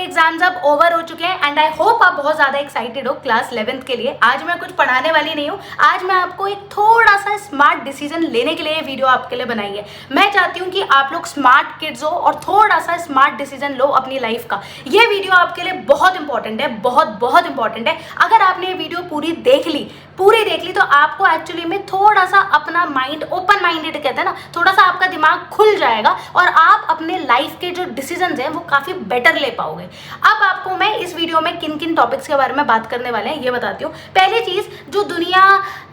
Exams अब over हो चुके हैं एंड आई होप आप बहुत ज़्यादा एक्साइटेड हो क्लास 11th के लिए। आज मैं कुछ पढ़ाने वाली नहीं हूँ, आज मैं आपको एक थोड़ा सा स्मार्ट डिसीजन लेने के लिए ये वीडियो आपके लिए बनाई है। मैं चाहती हूँ कि आप लोग स्मार्ट किड्स हो और थोड़ा सा स्मार्ट डिसीजन लो अपनी लाइफ का। ये वीडियो आपके लिए बहुत इंपॉर्टेंट है, बहुत इंपॉर्टेंट है। अगर आपने ये वीडियो पूरी देख ली तो आपको एक्चुअली में थोड़ा सा अपना माइंड ओपन माइंडेड कहते हैं ना, थोड़ा सा आपका दिमाग खुल जाएगा और आप अपने लाइफ के जो डिसीजंस हैं वो काफ़ी बेटर ले पाओगे। अब आपको मैं इस वीडियो में किन किन टॉपिक्स के बारे में बात करने वाले हैं ये बताती हूँ। पहली चीज़, जो दुनिया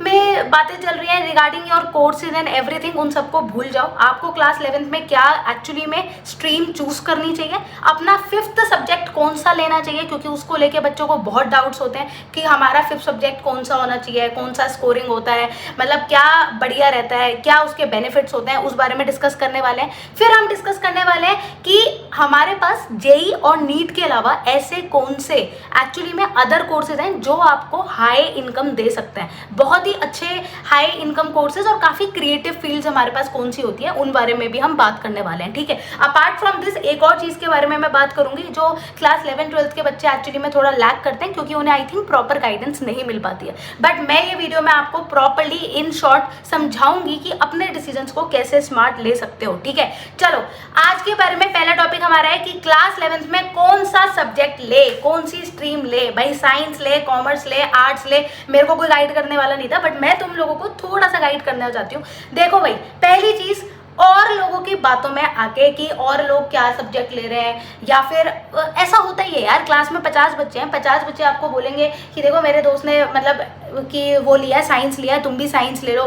में बातें चल रही हैं regarding your courses and everything, उन सबको भूल जाओ। आपको क्लास 11th में क्या एक्चुअली में स्ट्रीम चूज करनी चाहिए, अपना 5th सब्जेक्ट कौन सा लेना चाहिए, क्योंकि उसको लेके बच्चों को बहुत डाउट्स होते हैं कि हमारा 5th सब्जेक्ट कौन सा होना चाहिए, कौन सा स्कोरिंग होता है, मतलब क्या बढ़िया रहता है, क्या उसके बेनिफिट्स होते हैं, उस बारे में डिस्कस करने वाले हैं। फिर हम डिस्कस करने वाले हैं कि हमारे पास जेई और नीट के अलावा ऐसे कौन से एक्चुअली में अदर कोर्सेज हैं जो आपको हाई इनकम दे सकते हैं। बहुत ही अच्छे हाई इनकम कोर्सेज और काफ़ी क्रिएटिव फील्ड्स हमारे पास कौन सी होती है, उन बारे में भी हम बात करने वाले हैं। ठीक है, अपार्ट फ्रॉम दिस एक और चीज़ के बारे में मैं बात करूंगी जो क्लास 11-12 के बच्चे एक्चुअली में थोड़ा लैक करते हैं, क्योंकि उन्हें आई थिंक प्रॉपर गाइडेंस नहीं मिल पाती है। बट मैं ये वीडियो में आपको प्रॉपरली इन शॉर्ट समझाऊंगी कि अपने डिसीजंस को कैसे स्मार्ट ले सकते हो। ठीक है, चलो आज के बारे में पहला टॉपिक हमारा है कि क्लास 11th में कौन सा सब्जेक्ट ले, कौन सी स्ट्रीम ले। भाई साइंस ले, कॉमर्स ले, आर्ट्स ले, मेरे को कोई गाइड करने वाला नहीं था, बट मैं तुम लोगों को थोड़ा सा गाइड करना चाहती हूँ। देखो भाई, पहली चीज, और लोगों की बातों में आके कि और लोग क्या सब्जेक्ट ले रहे हैं, या फिर ऐसा होता ही है यार, क्लास में 50 बच्चे हैं, 50 बच्चे आपको बोलेंगे कि देखो मेरे दोस्त ने मतलब कि वो लिया साइंस लिया, तुम भी साइंस ले लो।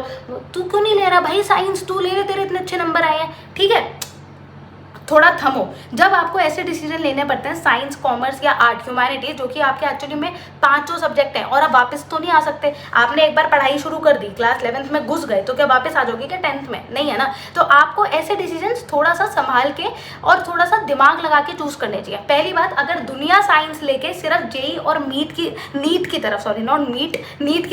तू क्यों नहीं ले रहा भाई साइंस, तू ले, तेरे इतने अच्छे नंबर आए हैं। ठीक है, थोड़ा थमो। जब आपको ऐसे डिसीजन लेने पड़ते हैं साइंस, कॉमर्स या आर्ट, ह्यूमैनिटीज, जो कि आपके एक्चुअली में 5 सब्जेक्ट हैं और आप वापस तो नहीं आ सकते। आपने एक बार पढ़ाई शुरू कर दी, क्लास 11th में घुस गए, तो क्या वापस आ जाओगे क्या 10th में? नहीं है ना। तो आपको ऐसे डिसीजन थोड़ा सा संभाल के और थोड़ा सा दिमाग लगा के चूज करने चाहिए। पहली बात, अगर दुनिया साइंस लेके सिर्फ जेई और नीट की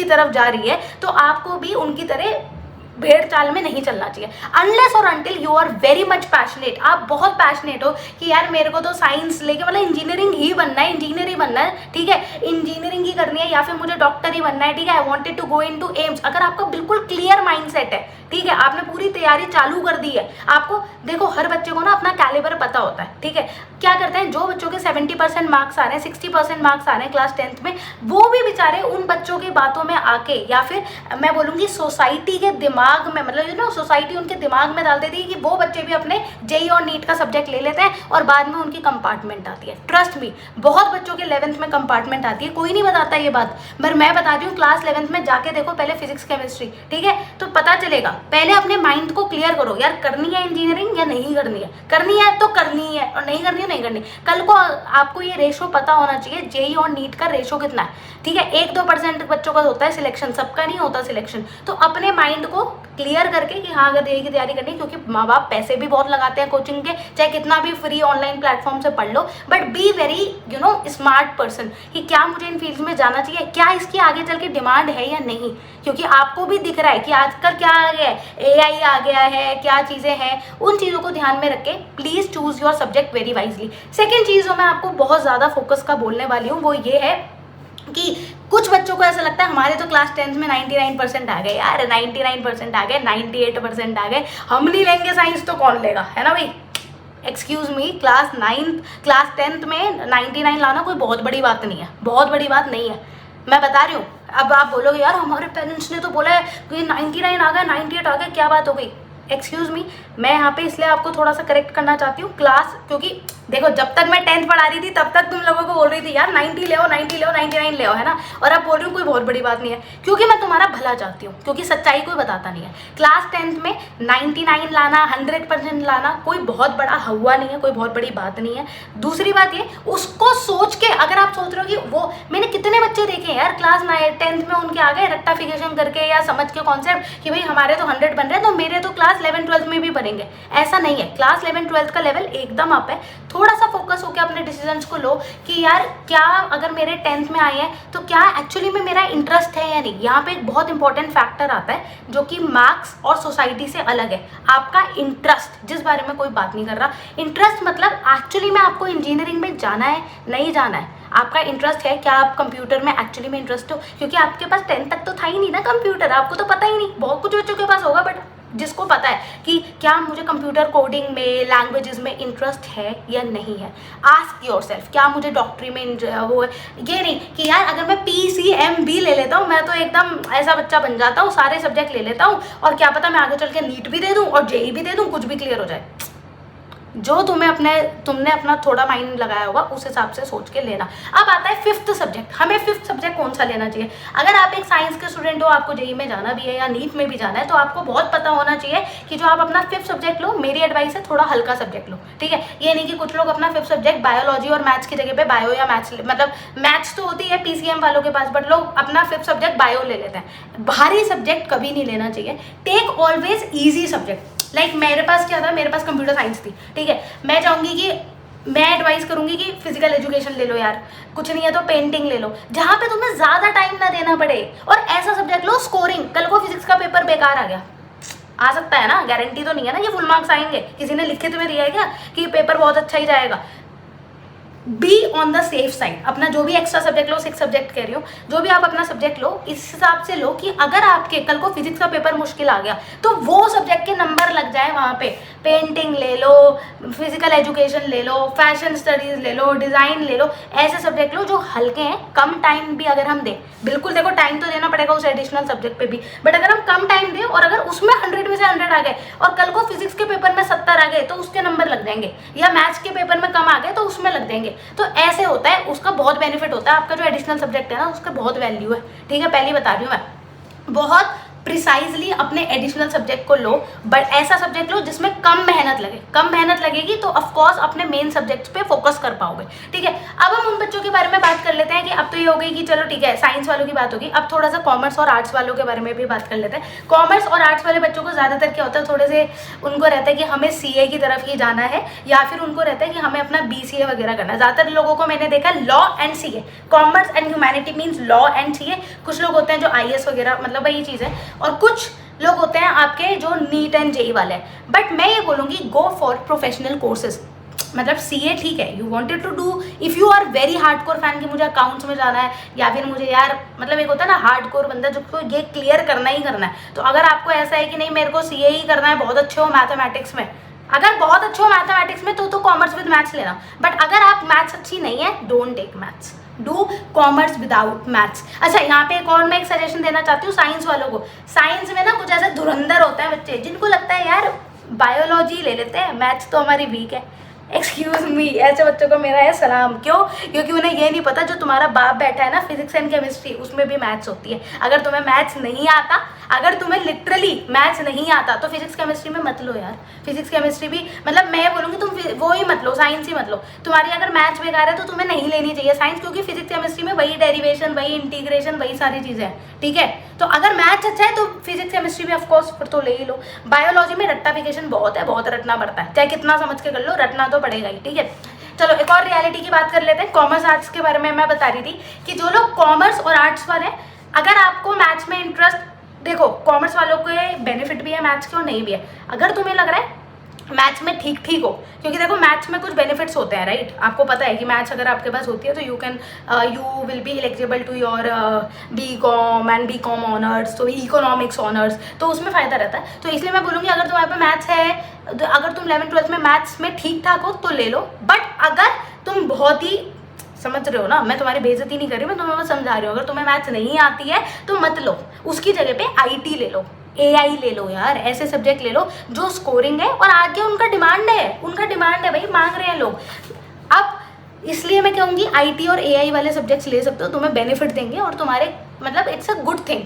तरफ जा रही है, तो आपको भी उनकी तरह भेड़ चाल में नहीं चलना चाहिए। अनलेस और until you are very much passionate, आप बहुत पैशनेट हो कि यार मेरे को तो साइंस लेके मतलब इंजीनियरिंग ही बनना है, इंजीनियर ही बनना है। ठीक है, इंजीनियरिंग ही करनी है या फिर मुझे डॉक्टर ही बनना है। ठीक है, I wanted to go into AIIMS. अगर आपका बिल्कुल क्लियर माइंडसेट है, ठीक है, आपने पूरी तैयारी चालू कर दी है, आपको देखो हर बच्चे को ना अपना कैलिबर पता होता है। ठीक है, क्या करते हैं, जो बच्चों के 70% मार्क्स आ रहे हैं, 60% मार्क्स आ रहे हैं क्लास 10th में, वो भी बेचारे उन बच्चों की बातों में आके, या फिर मैं बोलूँगी सोसाइटी के दिमाग में, मतलब सोसाइटी उनके दिमाग में डाल देती है कि वो बच्चे भी अपने जेई और नीट का सब्जेक्ट ले लेते हैं और बाद में उनकी कंपार्टमेंट आती है। ट्रस्ट मी, बहुत बच्चों के 11th में कंपार्टमेंट आती है, कोई नहीं बताता ये बात, पर मैं बता रही हूँ। क्लास 11th में जाके देखो पहले फिजिक्स केमिस्ट्री, ठीक है, तो पता चलेगा। पहले अपने माइंड को क्लियर करो, यार करनी है इंजीनियरिंग या नहीं करनी है। करनी है तो करनी है और नहीं करनी है नहीं करनी। कल को आपको ये रेशो पता होना चाहिए, जेई और नीट का रेशो कितना है। ठीक है, 1-2% बच्चों का होता है सिलेक्शन, सबका नहीं होता सिलेक्शन। तो अपने माइंड को क्लियर करके कि हाँ अगर जेई की तैयारी करनी है, क्योंकि माँ बाप पैसे भी बहुत लगाते हैं कोचिंग के, चाहे कितना भी फ्री ऑनलाइन प्लेटफॉर्म से पढ़ लो, but be very smart person कि क्या मुझे इन फील्ड्स में जाना चाहिए, क्या इसकी आगे चल के डिमांड है या नहीं। क्योंकि आपको भी दिख रहा है कि आजकल क्या आ गया है, एआई आ गया है, क्या चीज़ें हैं, उन चीज़ों को ध्यान में रख के please choose your subject very wisely. Second चीज़ जो मैं आपको बहुत ज़्यादा फोकस का बोलने वाली हूँ वो ये है कि कुछ बच्चों को ऐसा लगता है हमारे तो क्लास 10th में 99% आ गए यार, 99% आ गए, 98% आ गए, हम नहीं लेंगे साइंस तो कौन लेगा, है ना भाई। एक्सक्यूज़ मी, क्लास 10th में 99 लाना कोई बहुत बड़ी बात नहीं है, बहुत बड़ी बात नहीं है, मैं बता रही हूँ। अब आप बोलोगे यार हमारे पेरेंट्स ने तो बोला है कि 99 आ गया, 98 आ गया, क्या बात हो गई। एक्सक्यूज़ मी, मैं यहाँ पे इसलिए आपको थोड़ा सा करेक्ट करना चाहती हूँ क्लास, क्योंकि देखो जब तक मैं 10th पढ़ा रही थी तब तक तुम लोगों को बोल रही थी यार 90 ले आओ, 90 ले आओ, 99 ले आओ, है ना। और अब बोल रही हूँ कोई बहुत बड़ी बात नहीं है, क्योंकि मैं तुम्हारा भला चाहती हूँ, क्योंकि सच्चाई कोई बताता नहीं है। क्लास 10th में 99 लाना, 100% लाना कोई बहुत बड़ा हवा नहीं है, कोई बहुत बड़ी बात नहीं है। दूसरी बात ये, उसको सोच के अगर आप सोच रहे हो कि वो, मैंने कितने बच्चे देखे हैं यार क्लास 10th में उनके आ गए रेक्टाफिकेशन करके या समझ के कॉन्सेप्ट कि भाई हमारे तो 100 बन रहे हैं तो मेरे तो क्लास 11-12 में भी बनेंगे। ऐसा नहीं है, क्लास 11-12 का लेवल एकदम अप है। थोड़ा सा फोकस होकर अपने डिसीजंस को लो कि यार क्या अगर मेरे 10th में आए हैं तो क्या एक्चुअली में मेरा इंटरेस्ट है या नहीं। यहाँ पे एक बहुत इंपॉर्टेंट फैक्टर आता है जो कि मार्क्स और सोसाइटी से अलग है, आपका इंटरेस्ट, जिस बारे में कोई बात नहीं कर रहा। इंटरेस्ट मतलब एक्चुअली में आपको इंजीनियरिंग में जाना है नहीं जाना है, आपका इंटरेस्ट है, क्या आप कंप्यूटर में एक्चुअली में इंटरेस्ट हो, क्योंकि आपके पास 10th तक तो था ही नहीं ना कंप्यूटर, आपको तो पता ही नहीं। बहुत कुछ बच्चों के पास होगा बट जिसको पता है कि क्या मुझे कंप्यूटर कोडिंग में, लैंग्वेजेस में इंटरेस्ट है या नहीं है, आस्क योरसेल्फ। क्या मुझे डॉक्टरी में वो है, ये नहीं कि यार अगर मैं PCMB ले लेता हूँ मैं तो एकदम ऐसा बच्चा बन जाता हूँ, सारे सब्जेक्ट ले लेता हूँ और क्या पता मैं आगे चल के नीट भी दे दूँ और JEE भी दे दूँ, कुछ भी क्लियर हो जाए। जो तुमने अपना थोड़ा माइंड लगाया होगा उस हिसाब से सोच के लेना। अब आता है 5th सब्जेक्ट। हमें 5th सब्जेक्ट कौन सा लेना चाहिए? अगर आप एक साइंस के स्टूडेंट हो, आपको JEE में जाना भी है या नीट में भी जाना है, तो आपको बहुत पता होना चाहिए कि जो आप अपना 5th सब्जेक्ट लो, मेरी एडवाइस है थोड़ा हल्का सब्जेक्ट लो, ठीक है। ये नहीं कि कुछ लोग अपना 5th सब्जेक्ट बायोलॉजी और मैथ्स की जगह पे बायो या मैथ्स, मतलब मैथ्स तो होती है PCM वालों के पास, बट लोग अपना 5th सब्जेक्ट बायो ले लेते हैं। भारी सब्जेक्ट कभी नहीं लेना चाहिए। Take always easy subject. Like मेरे पास क्या था, मेरे पास कंप्यूटर साइंस थी, ठीक है। मैं चाहूँगी कि मैं एडवाइस करूँगी कि फिजिकल एजुकेशन ले लो यार, कुछ नहीं है तो पेंटिंग ले लो, जहाँ पे तुम्हें ज़्यादा टाइम ना देना पड़े। और ऐसा सब्जेक्ट लो स्कोरिंग, कल को फिजिक्स का पेपर बेकार आ गया, आ सकता है ना, गारंटी तो नहीं है ना ये फुल मार्क्स आएंगे, किसी ने लिखित में दिया है क्या कि पेपर बहुत अच्छा ही जाएगा। Be on the safe side. अपना जो भी एक्स्ट्रा सब्जेक्ट लो, 6 सब्जेक्ट कह रही हूँ, जो भी आप अपना सब्जेक्ट लो इस हिसाब से लो कि अगर आपके कल को फिजिक्स का पेपर मुश्किल आ गया तो वो सब्जेक्ट के नंबर लग जाए वहाँ पे। पेंटिंग ले लो, फिजिकल एजुकेशन ले लो, फैशन स्टडीज ले लो, डिज़ाइन ले लो, ऐसे सब्जेक्ट लो जो हल्के हैं। कम टाइम भी अगर हम दें, बिल्कुल देखो टाइम तो देना पड़ेगा उस एडिशनल सब्जेक्ट पे भी, बट अगर हम कम टाइम दें और अगर उसमें 100 में से 100 आ गए और कल को फिजिक्स के पेपर में 70 आ गए तो उसके नंबर लग जाएंगे, या मैथ्स के पेपर में कम आ गए तो उसमें लग जाएंगे। तो ऐसे होता है, उसका बहुत बेनिफिट होता है। आपका जो एडिशनल सब्जेक्ट है ना उसका बहुत वैल्यू है, ठीक है, पहले बता रही हूँ मैं। बहुत प्रिसाइजली अपने एडिशनल सब्जेक्ट को लो, बट ऐसा सब्जेक्ट लो जिसमें कम मेहनत लगे। कम मेहनत लगेगी तो ऑफकोर्स अपने मेन सब्जेक्ट्स पे फोकस कर पाओगे, ठीक है। अब हम उन बच्चों के बारे में बात कर लेते हैं कि अब तो ये हो गई कि चलो ठीक है साइंस वालों की बात होगी, अब थोड़ा सा कॉमर्स और आर्ट्स वालों के बारे में भी बात कर लेते हैं। कॉमर्स और आर्ट्स वाले बच्चों को ज़्यादातर क्या होता है, थोड़े से उनको रहता है कि हमें CA की तरफ ही जाना है, या फिर उनको रहता है कि हमें अपना BCA वगैरह करना है। ज़्यादातर लोगों को मैंने देखा law and CA, commerce and humanity means law and CA। कुछ लोग होते हैं जो IAS वगैरह, मतलब वही चीज़ है, और कुछ लोग होते हैं आपके जो नीट एंड JEE वाले हैं। बट मैं ये बोलूँगी गो फॉर प्रोफेशनल कोर्सेज। मतलब CA ठीक है, you wanted to do, if you are very hardcore fan कि मुझे अकाउंट्स में जाना है, या फिर मुझे यार मतलब एक होता है ना हार्डकोर बंदा जिसको ये क्लियर करना ही करना है। तो अगर आपको ऐसा है कि नहीं मेरे को CA ही करना है, बहुत अच्छे हो मैथमेटिक्स में, अगर बहुत अच्छे हो मैथमेटिक्स में तो कॉमर्स विद मैथ्स लेना। बट अगर आप मैथ्स अच्छी नहीं है, don't take maths, do commerce without maths. अच्छा यहाँ पे एक और मैं एक सजेशन देना चाहती हूँ साइंस वालों को। साइंस में ना कुछ ऐसे धुरंधर होते हैं बच्चे जिनको लगता है यार बायोलॉजी ले लेते हैं, मैथ्स तो हमारी वीक है। एक्सक्यूज मी, ऐसे बच्चों को मेरा है सलाम। क्यों? क्योंकि उन्हें ये नहीं पता जो तुम्हारा बाप बैठा है ना फिजिक्स एंड केमिस्ट्री, उसमें भी मैथ्स होती है। अगर तुम्हें मैथ्स नहीं आता, अगर तुम्हें लिटरली मैथ्स नहीं आता तो फिजिक्स केमिस्ट्री में मत लो यार। फिजिक्स केमिस्ट्री भी मतलब मैं बोलूँगी तुम वो ही मत लो, साइंस ही मत लो। तुम्हारी अगर मैथ्स बेकार है तो तुम्हें नहीं लेनी चाहिए साइंस, क्योंकि फिजिक्स केमिस्ट्री में वही डेरिवेशन, वही इंटीग्रेशन, वही सारी चीज़ें हैं, ठीक है। तो अगर मैथ्स अच्छा है तो फिजिक्स केमिस्ट्री भी ऑफकोर्स फिर तो ले ही लो। बायोलॉजी में रट्टाफिकेशन बहुत है, बहुत रटना पड़ता है, चाहे कितना समझ के कर लो रटना तो पड़ेगा ही, ठीक है। चलो एक और रियलिटी की बात कर लेते हैं। कॉमर्स आर्ट्स के बारे में मैं बता रही थी कि जो लोग कॉमर्स और आर्ट्स वाले, अगर आपको मैथ्स में इंटरेस्ट, देखो कॉमर्स वालों के बेनिफिट भी है मैथ्स के और नहीं भी है। अगर तुम्हें लग रहा है मैथ्स में ठीक ठीक हो, क्योंकि देखो मैथ्स में कुछ बेनिफिट्स होते हैं राइट, आपको पता है कि मैथ्स अगर आपके पास होती है तो you will be eligible to your BCom and BCom honours, तो इकोनॉमिक्स ऑनर्स, तो उसमें फ़ायदा रहता है। तो इसलिए मैं बोलूँगी अगर तुम्हारे पे मैथ्स है, तो अगर तुम 11th-12th में मैथ्स में ठीक ठाक हो तो ले लो। बट अगर तुम बहुत ही, समझ रहे हो ना, मैं तुम्हारी बेइज्जती नहीं कर रही, मैं तुम्हें बस समझा रही हूँ, अगर तुम्हें मैथ्स नहीं आती है तो मत लो, उसकी जगह पे IT ले लो, AI ले लो यार, ऐसे सब्जेक्ट ले लो जो स्कोरिंग है और आगे उनका डिमांड है भाई, मांग रहे हैं लोग। अब इसलिए मैं कहूँगी IT और AI वाले सब्जेक्ट्स ले सकते हो, तुम्हें बेनिफिट देंगे और तुम्हारे मतलब it's a good thing,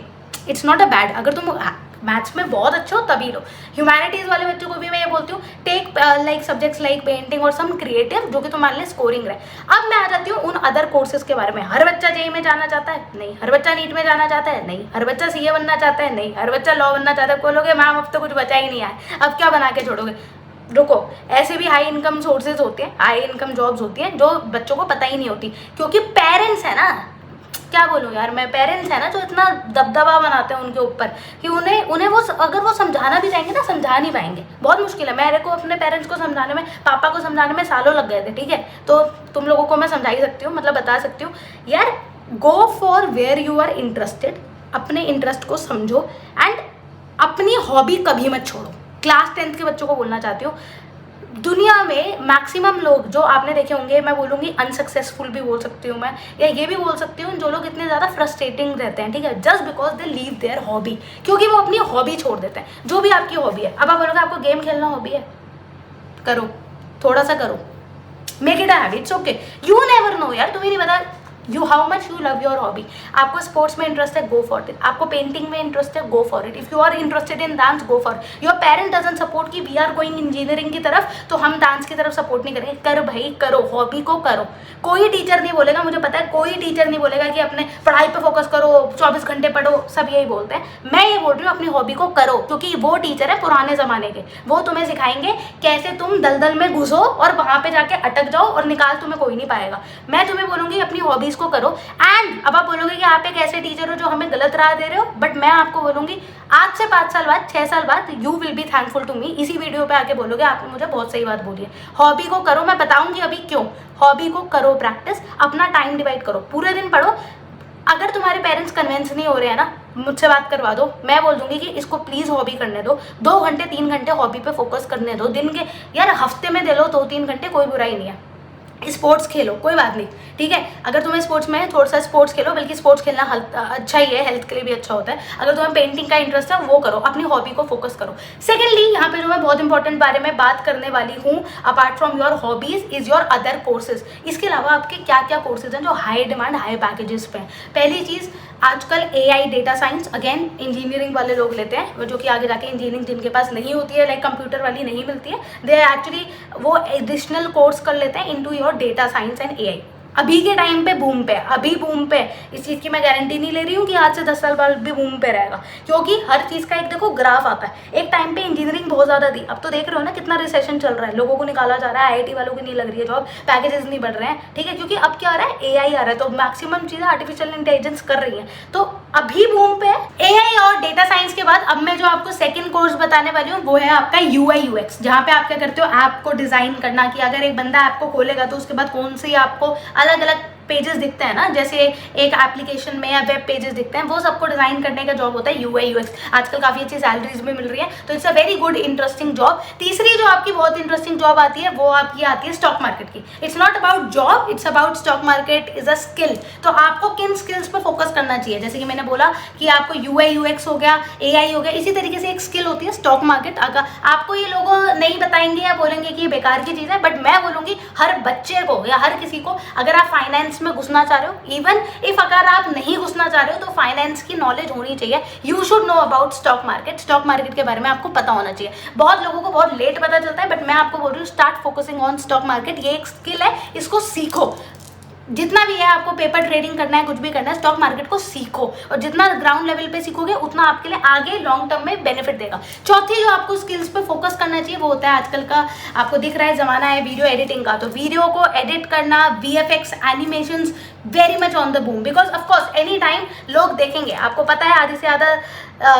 it's not a bad. अगर तुम मैथ्स में बहुत अच्छे हो तभी लो। ह्यूमैनिटीज़ वाले बच्चों को भी मैं ये बोलती हूँ take like subjects like painting और सम क्रिएटिव, जो कि तुम्हारे लिए स्कोरिंग रहे। अब मैं आ जाती हूँ उन अदर कोर्सेज के बारे में। हर बच्चा JEE में जाना चाहता है? नहीं। हर बच्चा नीट में जाना चाहता है? नहीं। हर बच्चा CA बनना चाहता है? नहीं। हर बच्चा लॉ बनना चाहता है? बोलोगे मैम अब तो कुछ बचा ही नहीं है, अब क्या बना के छोड़ोगे? रुको, ऐसे भी हाई इनकम सोर्सेज होते हैं, हाई इनकम जॉब्स होती हैं जो बच्चों को पता ही नहीं होती, क्योंकि पेरेंट्स है ना, क्या बोलूँ यार मैं, पेरेंट्स है ना जो इतना दबदबा बनाते हैं उनके ऊपर कि उन्हें वो अगर वो समझाना भी चाहेंगे ना, समझा नहीं पाएंगे, बहुत मुश्किल है। मेरे को अपने पेरेंट्स को समझाने में, पापा को समझाने में सालों लग गए थे, ठीक है। तो तुम लोगों को मैं समझा ही सकती हूँ, मतलब बता सकती हूँ यार, go for where you are interested, अपने इंटरेस्ट को समझो एंड अपनी हॉबी कभी मत छोड़ो। क्लास 10th के बच्चों को बोलना चाहती हूँ, दुनिया में मैक्सिमम लोग जो आपने देखे होंगे, मैं बोलूँगी अनसक्सेसफुल भी बोल सकती हूँ मैं, या ये भी बोल सकती हूँ जो लोग इतने ज़्यादा फ्रस्ट्रेटिंग रहते हैं, ठीक है, just because they leave their hobby, क्योंकि वो अपनी हॉबी छोड़ देते हैं। जो भी आपकी हॉबी है, अब आप बोलोगे आपको गेम खेलना हॉबी है, करो, थोड़ा सा करो, make it a habit, it's okay, you never know यार, तुम्हें नहीं पता you how much you love your hobby. आपको स्पोर्ट्स में इंटरेस्ट है, गो फॉर इट। आपको पेंटिंग में इंटरेस्ट है, go for it. If you are interested in dance, go for. Your parent doesn't support कि वी आर गोइंग इंजीनियरिंग की तरफ तो हम डांस की तरफ सपोर्ट नहीं करेंगे, कर भाई करो, हॉबी को करो। कोई टीचर नहीं बोलेगा, मुझे पता है कोई टीचर नहीं बोलेगा कि अपने पढ़ाई पे फोकस करो, 24 घंटे पढ़ो, सब यही बोलते हैं। मैं ये बोल रही हूँ अपनी हॉबी को करो, क्योंकि वो टीचर है पुराने जमाने के, वो तुम्हें सिखाएंगे कैसे तुम दलदल में घुसो और वहां पे जाके अटक जाओ और निकाल तुम्हें कोई नहीं पाएगा। मैं तुम्हें बोलूंगी अपनी हॉबीज को करो। एंड अब आप बोलोगे कि आप एक ऐसे टीचर हो जो हमें गलत राह दे रहे हो, बट मैं आपको बोलूंगी आज से 5 साल बाद, 6 साल बाद you will be thankful to me. इसी वीडियो पे आके बोलोगे आपने मुझे बहुत सही बात बोली है। हॉबी को करो, मैं बताऊंगी अभी क्यों। हॉबी को करो प्रैक्टिस, अपना टाइम डिवाइड करो, पूरे दिन पढ़ो। अगर तुम्हारे पेरेंट्स कन्विंस नहीं हो रहे हैं ना, मुझसे बात करवा दो, मैं बोल दूंगी कि इसको प्लीज हॉबी करने दो, 2 घंटे 3 घंटे हॉबी पे फोकस करने दो दिन के, यार हफ्ते में दे लो 2-3 घंटे, कोई बुराई नहीं है। स्पोर्ट्स खेलो, कोई बात नहीं, ठीक है। अगर तुम्हें स्पोर्ट्स में थोड़ा सा स्पोर्ट्स खेलो, बल्कि स्पोर्ट्स खेलना अच्छा ही है, हेल्थ के लिए भी अच्छा होता है। अगर तुम्हें पेंटिंग का इंटरेस्ट है वो करो, अपनी हॉबी को फोकस करो। सेकेंडली, यहाँ पे जो मैं बहुत इंपॉर्टेंट बारे में बात करने वाली हूँ, apart from your hobbies is your other courses. इसके अलावा आपके क्या क्या कोर्सेज हैं जो हाई डिमांड, हाई पैकेजेस पे हैं। पहली चीज़, आजकल AI data science, again engineering वाले लोग लेते हैं, जो कि आगे जाके इंजीनियरिंग जिनके पास नहीं होती है, लाइक कंप्यूटर वाली नहीं मिलती है, दे एक्चुअली वो एडिशनल कोर्स कर लेते हैं into your data science and AI। अभी के टाइम पे बूम पे, अभी बूम पे, इस चीज़ की मैं गारंटी नहीं ले रही हूँ कि आज से 10 साल बाद भी बूम पे रहेगा, क्योंकि हर चीज़ का एक देखो ग्राफ आता है। एक टाइम पे इंजीनियरिंग बहुत ज़्यादा थी, अब तो देख रहे हो ना कितना रिसेशन चल रहा है, लोगों को निकाला जा रहा है, IIT वालों की नहीं लग रही है जॉब, पैकेजेस नहीं बढ़ रहे हैं, ठीक है, क्योंकि अब क्या आ रहा है, AI आ रहा है, तो मैक्सिमम चीज़ें आर्टिफिशियल इंटेलिजेंस कर रही हैं, तो अभी बूम पे AI और डेटा साइंस के बाद अब मैं जो आपको सेकंड कोर्स बताने वाली हूँ वो है आपका UI UX, जहाँ पे आप क्या करते हो, ऐप को डिजाइन करना, कि अगर एक बंदा ऐप को खोलेगा तो उसके बाद कौन सी आपको अलग अलग पेजेस दिखते हैं ना, जैसे एक एप्लीकेशन में या वेब पेजेस दिखते हैं, वो सबको डिजाइन करने का जॉब होता है UI UX। आजकल काफी अच्छी सैलरीज भी मिल रही है, तो it's a very good interesting job. तीसरी जो आपकी बहुत इंटरेस्टिंग जॉब आती है वो आपकी आती है स्टॉक मार्केट की। It's not about job, it's about stock market is a skill. तो आपको किन स्किल्स पर फोकस करना चाहिए, जैसे कि मैंने बोला कि आपको UI UX हो गया, AI हो गया, इसी तरीके से एक स्किल होती है स्टॉक मार्केट। अगर आपको ये लोग नहीं बताएंगे या बोलेंगे कि ये बेकार की चीज है, बट मैं बोलूंगी हर बच्चे को या हर किसी को, अगर आप फाइनेंस में घुसना चाह रहे हो, इवन इफ अगर आप नहीं घुसना चाह रहे हो, तो फाइनेंस की नॉलेज होनी चाहिए। You should know about stock market. Stock market के बारे में आपको पता होना चाहिए। बहुत लोगों को बहुत लेट पता चलता है, बट मैं आपको बोल रही हूँ start focusing on stock market. ये एक स्किल है, इसको सीखो। जितना भी है, आपको पेपर ट्रेडिंग करना है, कुछ भी करना है, स्टॉक मार्केट को सीखो, और जितना ग्राउंड लेवल पे सीखोगे उतना आपके लिए आगे लॉन्ग टर्म में बेनिफिट देगा। चौथी जो आपको स्किल्स पे फोकस करना चाहिए वो होता है, आजकल का आपको दिख रहा है जमाना है वीडियो एडिटिंग का, तो वीडियो को एडिट करना, VFX animations very much on the boom, because of course any time लोग देखेंगे। आपको पता है आधी से ज़्यादा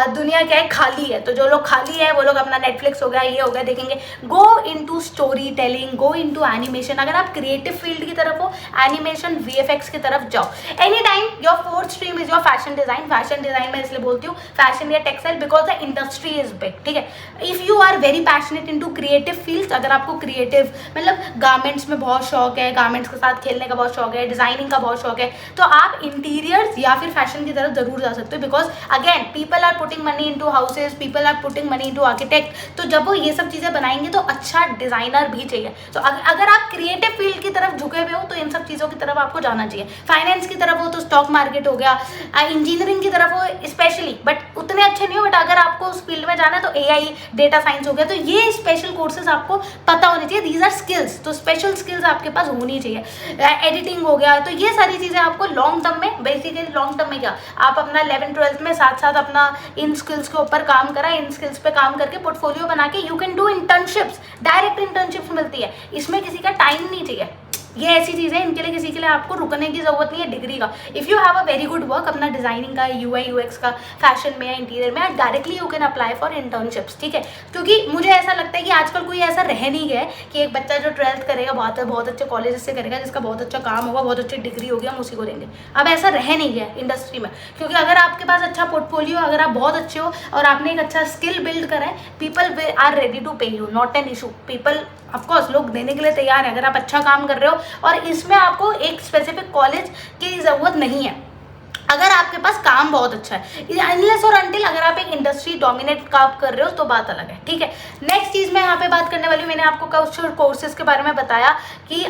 दुनिया क्या है, खाली है, तो जो लोग खाली है वो लोग अपना नेटफ्लिक्स हो गया, ये हो गया, देखेंगे। Go into story telling, go into animation. अगर आप क्रिएटिव फील्ड की तरफ हो, एनिमेशन VFX की तरफ जाओ। Any time your fourth stream is your fashion design. Fashion design में इसलिए बोलती हूँ फैशन या textile, because the industry is big, ठीक है। If you are very passionate into creative fields, अगर आपको क्रिएटिव मतलब गारमेंट्स में बहुत शौक है, गारमेंट्स के साथ खेलने का बहुत शौक है, डिजाइनिंग का बहुत शौक है, तो आप इंटीरियर्स या फिर फैशन की तरफ जरूर जा सकते हो, because again people are putting money into houses, people are putting money into architect. तो जब वो ये सब चीजें बनाएंगे तो अच्छा डिजाइनर भी चाहिए। तो अगर आप क्रिएटिव फील्ड की तरफ झुके हुए हो तो इन सब चीजों की तरफ आपको जाना चाहिए। फाइनेंस की तरफ हो तो स्टॉक मार्केट हो गया, इंजीनियरिंग की तरफ हो स्पेशली, बट उतने अच्छे नहीं हो, बट अगर आपको उस फील्ड में जाना है तो AI डेटा साइंस हो गया। तो ये स्पेशल कोर्सेज आपको पता होने चाहिए, दीज आर स्किल्स। तो स्पेशल स्किल्स आपके पास होनी चाहिए। एडिटिंग हो गया, तो ये सारी चीजें आपको लॉन्ग टर्म में, बेसिकली लॉन्ग टर्म में क्या, आप अपना 11th 12th में साथ साथ अपना इन स्किल्स के ऊपर काम करा, इन स्किल्स पे काम करके पोर्टफोलियो बना के you can do internships, direct internships मिलती है। इसमें किसी का टाइम नहीं चाहिए। ये ऐसी चीज़ है, इनके लिए किसी के लिए आपको रुकने की जरूरत नहीं है डिग्री का। If you have a very good work अपना डिजाइनिंग का, UI UX का, फैशन में या इंटीरियर में, directly you can apply for internships, ठीक है। क्योंकि मुझे ऐसा लगता है कि आजकल कोई ऐसा रह नहीं गया है कि एक बच्चा जो 12th करेगा बहुत अच्छे कॉलेज से करेगा, जिसका बहुत अच्छा काम होगा, बहुत अच्छी डिग्री होगी, हम उसी को देंगे। अब ऐसा रह नहीं गया इंडस्ट्री में, क्योंकि अगर आपके पास अच्छा पोर्टफोलियो, अगर आप बहुत अच्छे हो और आपने एक अच्छा स्किल बिल्ड करा है, पीपल आर रेडी टू पे you, not an issue. People of course लोग देने के लिए तैयार है अगर आप अच्छा काम कर रहे हो, और इसमें आपको एक स्पेसिफिक कॉलेज की ज़रूरत नहीं है अगर आपके पास काम बहुत अच्छा है। अनलेस और अनटिल अगर आप एक इंडस्ट्री डोमिनेट काम कर रहे हो तो बात अलग है, ठीक है। नेक्स्ट चीज़ मैं यहाँ पे बात करने वाली हूँ, मैंने आपको कुछ कोर्सेज के बारे में बताया कि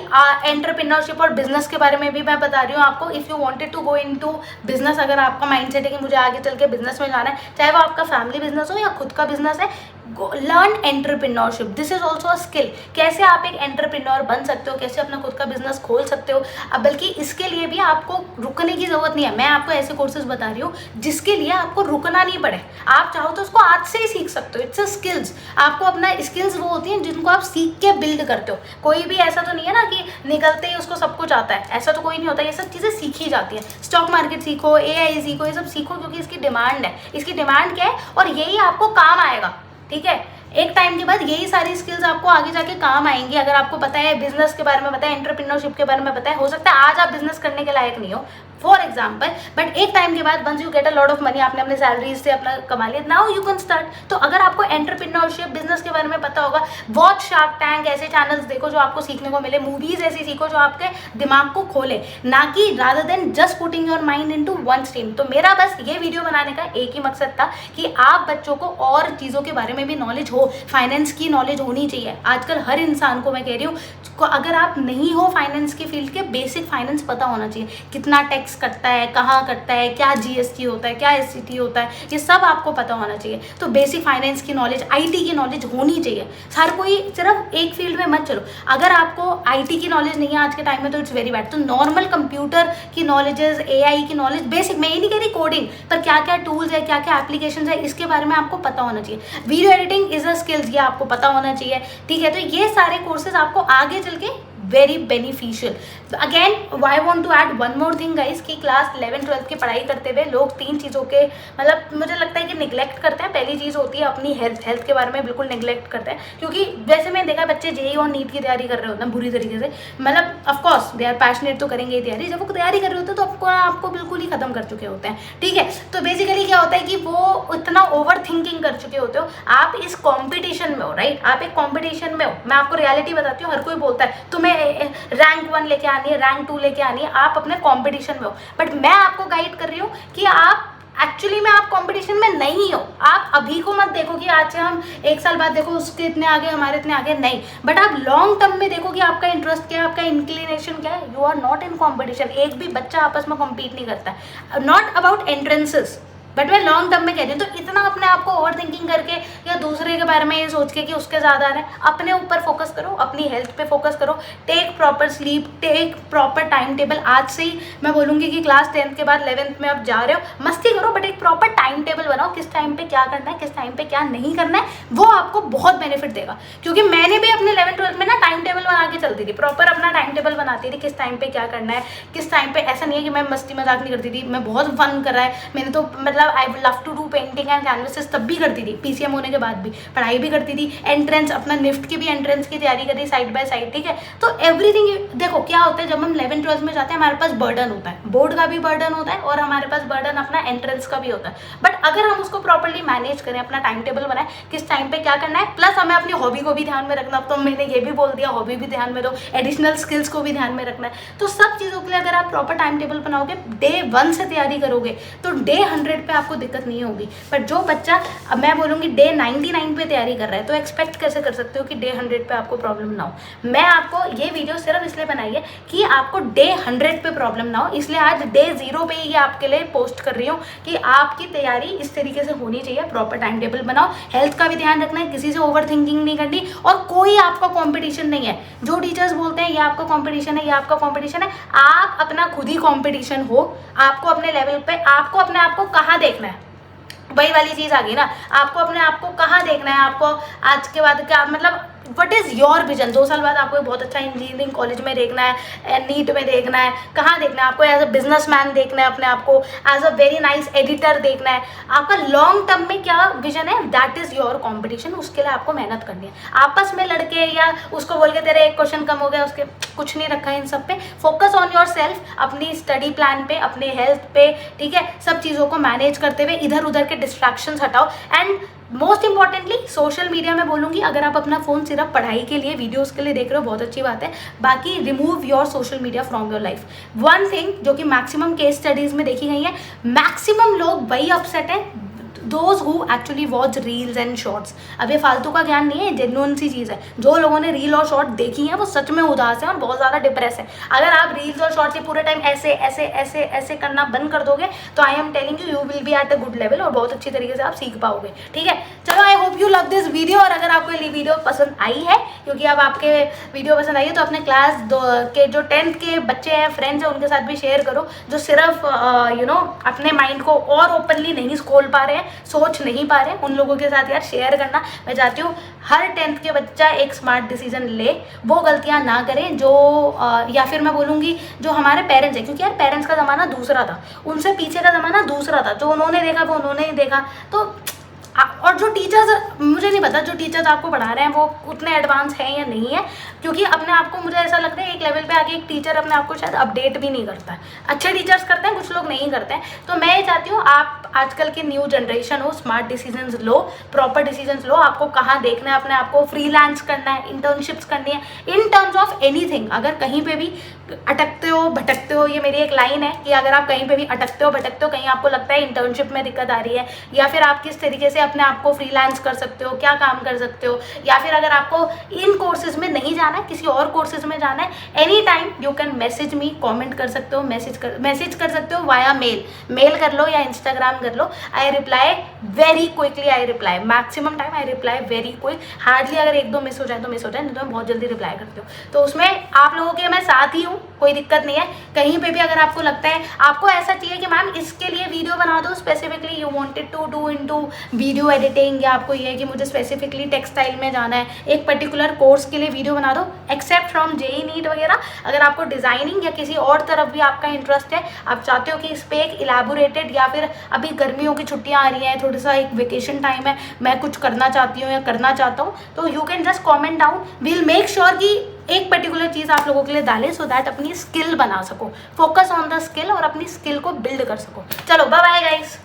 एंटरप्रेन्योरशिप और बिजनेस के बारे में भी मैं बता रही हूँ आपको। If you wanted to go into business, अगर आपका माइंडसेट है कि मुझे आगे चल के बिजनेस में जाना है, चाहे वो आपका फैमिली बिजनेस हो या खुद का बिजनेस है, learn entrepreneurship, this is also a skill. कैसे आप एक एंटरप्रेन्योर बन सकते हो, कैसे अपना खुद का बिजनेस खोल सकते हो। अब बल्कि इसके लिए भी आपको रुकने की जरूरत नहीं है। मैं आपको ऐसे कोर्सेज बता रही हूँ जिसके लिए आपको रुकना नहीं पड़े। आप चाहो तो उसको आज से ही सीख सकते हो। It's a skills. आपको अपना स्किल्स वो होती हैं जिनको आप सीख के बिल्ड करते हो। कोई भी ऐसा तो नहीं है ना कि निकलते ही उसको सब कुछ आता है, ऐसा तो कोई नहीं होता। ये सब चीज़ें सीखी जाती है। स्टॉक मार्केट सीखो, AI सीखो, ये सब सीखो क्योंकि इसकी डिमांड है। इसकी डिमांड क्या है और यही आपको काम आएगा, ठीक है। एक टाइम के बाद यही सारी स्किल्स आपको आगे जाके काम आएंगी। अगर आपको पता है बिजनेस के बारे में, पता है एंटरप्रेन्योरशिप के बारे में, पता है, हो सकता है आज आप बिजनेस करने के लायक नहीं हो फॉर एग्जाम्पल, बट एक टाइम के बाद once you get a lot of money, आपने अपने सैलरीज से अपना कमा लिया, नाउ यू कैन स्टार्ट। तो अगर आपको एंटरप्रेन्योरशिप बिजनेस के बारे में पता होगा, वॉच शार्क टैंक, ऐसे चैनल्स देखो जो आपको सीखने को मिले, मूवीज ऐसी सीखो जो आपके दिमाग को खोले, ना कि rather than just putting your mind into one stream. तो मेरा बस ये वीडियो बनाने का एक ही मकसद था कि आप बच्चों को और चीज़ों के बारे में भी नॉलेज हो। फाइनेंस की नॉलेज होनी चाहिए आजकल हर इंसान को, मैं कह रही हूँ। अगर आप नहीं हो फाइनेंस की फील्ड के, बेसिक फाइनेंस पता होना चाहिए। कितना टैक्स कटता है, कहाँ कटता है, क्या GST होता है, क्या SCT होता है, ये सब आपको पता होना चाहिए। तो बेसिक फाइनेंस की नॉलेज, IT की नॉलेज होनी चाहिए। हर कोई सिर्फ एक फील्ड में मत चलो। अगर आपको IT की नॉलेज नहीं है आज के टाइम में तो इट्स वेरी बैड। तो नॉर्मल कंप्यूटर की नॉलेजेस, AI की नॉलेज, बेसिक, मैं ये नहीं कह रही कोडिंग, पर क्या क्या टूल्स है, क्या क्या एप्लीकेशन है, इसके बारे में आपको पता होना चाहिए। Video editing is a skills, ये आपको पता होना चाहिए, ठीक है। तो ये सारे कोर्सेज आपको आगे चल के very beneficial. Again I want to add one more thing guys, कि क्लास 11-12 की पढ़ाई करते हुए लोग 3 चीज़ों के, मतलब मुझे लगता है कि निगलेक्ट करते हैं। पहली चीज़ होती है अपनी हेल्थ के बारे में बिल्कुल निगलेक्ट करते हैं, क्योंकि वैसे मैं देखा बच्चे JEE और नीट की तैयारी कर रहे होते हैं बुरी तरीके से, मतलब ऑफकोर्स दे आर पैशनेट तो करेंगे ये तैयारी, जब वो तैयारी कर रहे होते हैं तो आपको बिल्कुल ही खत्म कर चुके होते हैं, ठीक है। तो बेसिकली क्या होता है कि वो इतना ओवर थिंकिंग कर चुके होते हो। आप इस कॉम्पिटिशन में हो, राइट, आप एक कॉम्पिटिशन में हो। मैं आपको रियलिटी बताती हूँ, हर कोई बोलता है तुम्हें रैंक 1 लेके आनी है, रैंक 2 लेके आनी है, आप अपने कंपटीशन में हो। बट मैं आपको गाइड कर रही हूँ कि आप एक्चुअली में आप कंपटीशन में नहीं हो। आप अभी को मत देखो कि आज से हम 1 साल बाद देखो उसके इतने आगे, हमारे इतने आगे, नहीं। बट आप लॉन्ग टर्म में देखो कि आपका इंटरेस्ट क्या है, आपका इंक्लिनेशन क्या है। You are not in competition. एक भी बच्चा आपस में कॉम्पीट नहीं करता है, नॉट अबाउट एंट्रेंसेस, बट मैं लॉन्ग टर्म में कह रही हूँ। तो इतना अपने आप को ओवर थिंकिंग करके या दूसरे के बारे में ये सोच के कि उसके ज़्यादा आ रहे हैं, अपने ऊपर फोकस करो, अपनी हेल्थ पे फोकस करो। Take proper sleep, take proper time table. आज से ही मैं बोलूँगी कि क्लास 10th के बाद 11th में आप जा रहे हो, मस्ती करो, बट एक प्रॉपर टाइम टेबल बनाओ। किस टाइम पे क्या करना है, किस टाइम पे क्या नहीं करना है, वो आपको बहुत बेनिफिट देगा। क्योंकि मैंने भी अपने 11th-12th में ना टाइम टेबल बना के चलती थी, प्रॉपर अपना टाइम टेबल बनाती थी, किस टाइम पे क्या करना है, किस टाइम पे। ऐसा नहीं है कि मैं मस्ती मजाक नहीं करती थी, मैं बहुत फन करा है मैंने तो, मतलब I love to painting and canvases तब भी करती थी, PCM होने के बाद भी पढ़ाई भी करती थी, एंट्रेंस अपना निफ्ट की भी एंट्रेंस की तैयारी करी साइड बाय साइड, ठीक है। तो एवरीथिंग देखो क्या होता है, जब हम 11th-12th में जाते हैं हमारे पास बर्डन होता है, बोर्ड का भी बर्डन होता है और हमारे पास बर्डन अपना एंट्रेंस का भी होता है। बट अगर हम उसको प्रॉपर्ली मैनेज करें, अपना टाइम टेबल बनाएं, किस टाइम पे क्या करना है, प्लस हमें अपनी हॉबी को भी ध्यान में रखना। तो मैंने ये भी बोल दिया, हॉबी भी ध्यान में दो, एडिशनल स्किल्स को भी ध्यान में रखना है। तो सब चीज़ों के लिए अगर आप प्रॉपर टाइम टेबल बनाओगे, डे 1 से तैयारी करोगे, तो डे 100 पे आपको दिक्कत नहीं होगी। पर जो बच्चा, अब मैं बोलूँगी डे 99 पे तैयारी कर रहा है, तो एक्सपेक्ट कैसे कर सकते हो कि डे 100 पे आपको प्रॉब्लम ना हो। मैं आपको ये वीडियो सिर्फ इसलिए बनाई है कि आपको डे 100 पे प्रॉब्लम ना हो, इसलिए आज डे 0 पे ही आपके लिए पोस्ट कर रही हूँ कि आपकी तैयारी इस तरीके से होनी चाहिए। प्रॉपर टाइम टेबल बनाओ, हेल्थ का भी ध्यान रखना है, किसी से ओवर थिंकिंग नहीं करनी, और कोई आपका कॉम्पिटिशन नहीं है। जो टीचर्स बोलते हैं ये आपका कॉम्पिटिशन है, ये आपका कॉम्पिटिशन है, आप अपना खुद ही कॉम्पिटिशन हो। आपको अपने लेवल पे, आपको अपने आप को कहाँ देखना है, वही वाली चीज़ आ गई ना, आपको अपने आप को कहाँ देखना है, आपको आज के बाद क्या मतलब वट इज़ योर विजन। 2 साल बाद आपको बहुत अच्छा इंजीनियरिंग कॉलेज में देखना है, नीट में देखना है, कहाँ देखना है आपको, एज अ बिजनेसमैन देखना है अपने आप को, as a very nice editor देखना है। आपका लॉन्ग टर्म में क्या विजन है, दैट इज़ योर कॉम्पिटिशन। उसके लिए आपको मेहनत करनी है। आपस में लड़के या उसको बोल के तेरे एक क्वेश्चन कम हो गया, उसके कुछ नहीं रखा है इन सब पे। फोकस ऑन योर सेल्फ, अपनी स्टडी प्लान पे, अपने हेल्थ पे, ठीक है, सब चीज़ों को मैनेज करते हुए इधर उधर के डिस्ट्रैक्शंस हटाओ। And most importantly social media में बोलूँगी, अगर आप अपना फ़ोन सिर्फ पढ़ाई के लिए, वीडियोस के लिए देख रहे हो, बहुत अच्छी बात है। बाकी remove your social media from your life. One thing जो कि मैक्सिमम केस स्टडीज़ में देखी गई है, मैक्सिमम लोग वही अपसेट हैं those who actually watch reels and shorts. अब ये फालतू का ज्ञान नहीं है, जेन्युइन सी चीज़ है। जो लोगों ने रील और शॉर्ट देखी है वो सच में उदास है और बहुत ज़्यादा डिप्रेस है। अगर आप रील्स और शॉर्ट्स पूरे टाइम ऐसे ऐसे ऐसे ऐसे करना बंद कर दोगे तो I am telling you will B at a good level और बहुत अच्छी तरीके से आप सीख पाओगे, ठीक है। चलो, I hope you love this video. और अगर आपको ये वीडियो पसंद आई है, क्योंकि अब आपके वीडियो पसंद आई है, तो अपने क्लास के जो 10th के बच्चे हैं, फ्रेंड्स हैं, उनके साथ भी शेयर करो, जो सिर्फ अपने माइंड को और ओपनली नहीं खोल पा रहे हैं, सोच नहीं पा रहे, उन लोगों के साथ यार शेयर करना। मैं चाहती हूँ हर 10th के बच्चा एक स्मार्ट डिसीजन ले, वो गलतियाँ ना करें जो या फिर मैं बोलूँगी जो हमारे पेरेंट्स हैं, क्योंकि यार पेरेंट्स का ज़माना दूसरा था, उनसे पीछे का ज़माना दूसरा था। जो उन्होंने देखा वो उन्होंने ही देखा। तो और जो टीचर्स, मुझे नहीं पता जो टीचर्स आपको पढ़ा रहे हैं वो उतने एडवांस हैं या नहीं है, क्योंकि अपने आप को मुझे ऐसा लगता है एक लेवल पे आके एक टीचर अपने आप को शायद अपडेट भी नहीं करता है। अच्छे टीचर्स करते हैं, कुछ लोग नहीं करते हैं। तो मैं ये चाहती हूँ आप आजकल की न्यू जनरेशन हो, स्मार्ट डिसीजंस लो, प्रॉपर डिसीजंस लो। आपको कहाँ देखना है अपने आप को, फ्रीलांस करना है, इंटर्नशिप्स करनी है, इन टर्म्स ऑफ एनीथिंग। अगर कहीं पे भी अटकते हो, भटकते हो, ये मेरी एक लाइन है कि अगर आप कहीं पे भी अटकते हो, भटकते हो, कहीं आपको लगता है इंटर्नशिप में दिक्कत आ रही है, या फिर आप किस तरीके से अपने आप को फ्रीलांस कर सकते हो, क्या काम कर सकते हो, या फिर अगर आपको इन कोर्सेज में नहीं जाना है, किसी और कोर्सेज में जाना है, any time you can message me, comment कर सकते हो, मैसेज कर सकते हो वाया मेल कर लो या इंस्टाग्राम कर लो। I reply very quickly, I reply maximum time, I reply very quick. Hardly अगर 1-2 मिस हो जाए तो मिस हो जाए, नहीं तो मैं बहुत जल्दी रिप्लाई करती हूँ। तो उसमें आप लोगों के मैं साथ ही हूँ, कोई दिक्कत नहीं है। कहीं पे भी अगर आपको लगता है आपको ऐसा चाहिए कि मैम इसके लिए वीडियो बना दो, specifically you wanted to do into video editing, या आपको ये है कि मुझे स्पेसिफिकली टेक्सटाइल में जाना है, एक पर्टिकुलर कोर्स के लिए वीडियो बना दो, एक्सेप्ट फ्रॉम जेई नीट वगैरह। अगर आपको डिज़ाइनिंग या किसी और तरफ भी आपका इंटरेस्ट है, आप चाहते हो कि इस पर एक इलेबोरेटेड, या फिर अभी गर्मियों की छुट्टियाँ आ रही हैं, थोड़ा सा एक वेकेशन टाइम है, मैं कुछ करना चाहती हूँ या करना चाहता हूँ, तो you can just comment down. Will make sure कि एक पर्टिकुलर चीज़ आप लोगों के लिए डालें, सो दैट अपनी स्किल बना सको, फोकस ऑन द स्किल और अपनी स्किल को बिल्ड कर सको। चलो, बाय बाय गाइस।